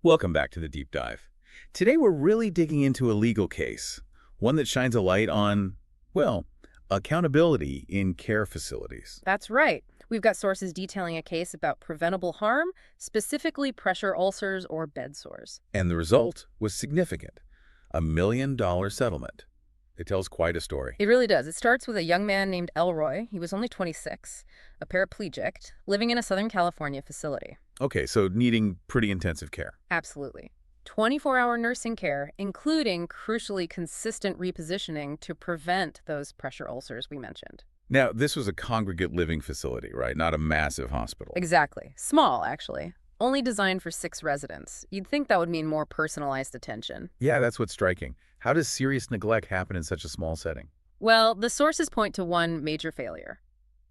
Welcome back to the Deep Dive. Today we're really digging into a legal case, one that shines a light on, well, accountability in care facilities. That's right. We've got sources detailing a case about preventable harm, specifically pressure ulcers or bed sores. And the result was significant, $1 million settlement. It tells quite a story. It really does. It starts with a young man named Elroy. He was only 26, a paraplegic, living in a Southern California facility. Okay, so needing pretty intensive care. Absolutely. 24-hour nursing care, including crucially consistent repositioning to prevent those pressure ulcers we mentioned. Now, this was a congregate living facility, right? Not a massive hospital. Exactly. Small, actually. Only designed for 6 residents. You'd think that would mean more personalized attention. Yeah, that's what's striking. How does serious neglect happen in such a small setting? Well, the sources point to one major failure.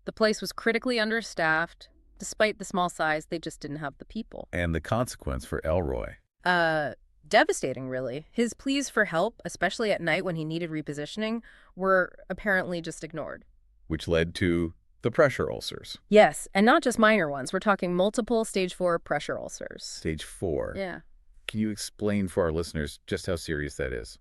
The place was critically understaffed. Despite the small size, they just didn't have the people. And the consequence for Elroy. Devastating, really. His pleas for help, especially at night when he needed repositioning, were apparently just ignored. Which led to the pressure ulcers. Yes, and not just minor ones. We're talking multiple stage 4 pressure ulcers. Stage 4. Yeah. Can you explain for our listeners just how serious that is?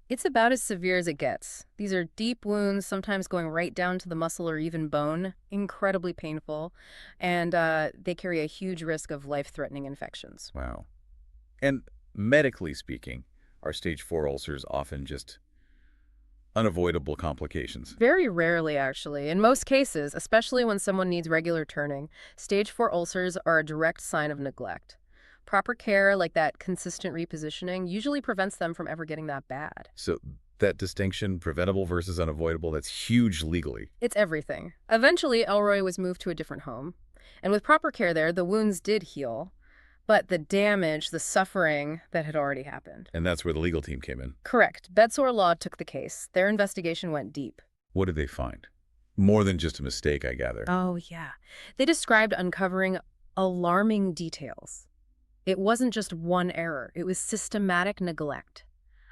It's about as severe as it gets. These are deep wounds, sometimes going right down to the muscle or even bone, incredibly painful, and they carry a huge risk of life-threatening infections. Wow. And medically speaking, are stage 4 ulcers often just unavoidable complications? Very rarely, actually. In most cases, especially when someone needs regular turning, stage 4 ulcers are a direct sign of neglect. Proper care, like that consistent repositioning, usually prevents them from ever getting that bad. So that distinction, preventable versus unavoidable, that's huge legally. It's everything. Eventually, Elroy was moved to a different home. And with proper care there, the wounds did heal. But the damage, the suffering that had already happened. And that's where the legal team came in. Correct. Bedsore Law took the case. Their investigation went deep. What did they find? More than just a mistake, I gather. Oh, yeah. They described uncovering alarming details. It wasn't just one error. It was systematic neglect,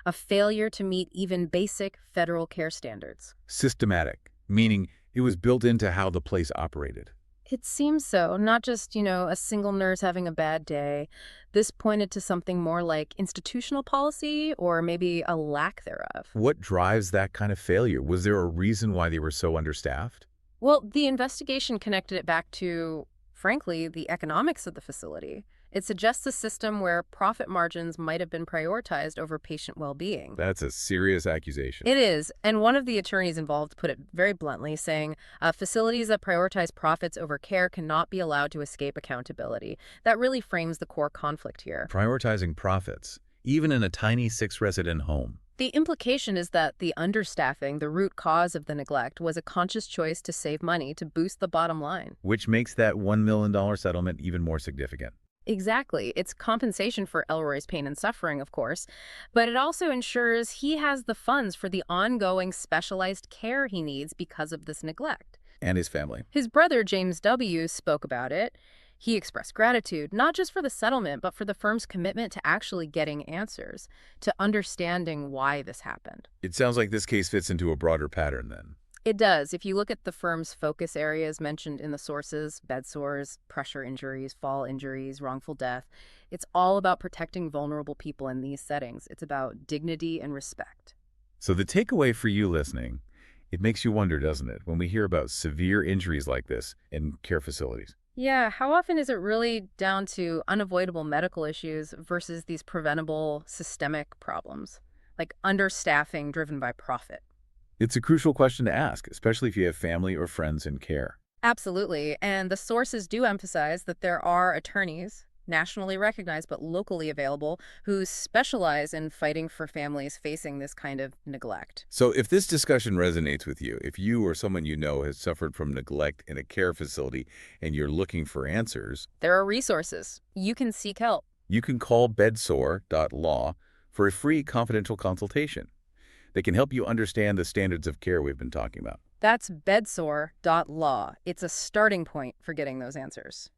a failure to meet even basic federal care standards. Systematic, meaning it was built into how the place operated. It seems so, not just, a single nurse having a bad day. This pointed to something more like institutional policy or maybe a lack thereof. What drives that kind of failure? Was there a reason why they were so understaffed? Well, the investigation connected it back to, frankly, the economics of the facility. It suggests a system where profit margins might have been prioritized over patient well-being. That's a serious accusation. It is, and one of the attorneys involved put it very bluntly, saying, facilities that prioritize profits over care cannot be allowed to escape accountability. That really frames the core conflict here. Prioritizing profits, even in a tiny 6-resident home. The implication is that the understaffing, the root cause of the neglect, was a conscious choice to save money to boost the bottom line. Which makes that $1 million settlement even more significant. Exactly. It's compensation for Elroy's pain and suffering, of course, but it also ensures he has the funds for the ongoing specialized care he needs because of this neglect. And his family. His brother, James W., spoke about it. He expressed gratitude, not just for the settlement, but for the firm's commitment to actually getting answers, to understanding why this happened. It sounds like this case fits into a broader pattern then. It does. If you look at the firm's focus areas mentioned in the sources, bed sores, pressure injuries, fall injuries, wrongful death, it's all about protecting vulnerable people in these settings. It's about dignity and respect. So the takeaway for you listening, it makes you wonder, doesn't it, when we hear about severe injuries like this in care facilities? Yeah, how often is it really down to unavoidable medical issues versus these preventable systemic problems, like understaffing driven by profit? It's a crucial question to ask, especially if you have family or friends in care. Absolutely. And the sources do emphasize that there are attorneys, nationally recognized but locally available, who specialize in fighting for families facing this kind of neglect. So if this discussion resonates with you, if you or someone you know has suffered from neglect in a care facility and you're looking for answers, there are resources. You can seek help. You can call bedsore.law for a free confidential consultation. They can help you understand the standards of care we've been talking about. That's bedsore.law. It's a starting point for getting those answers.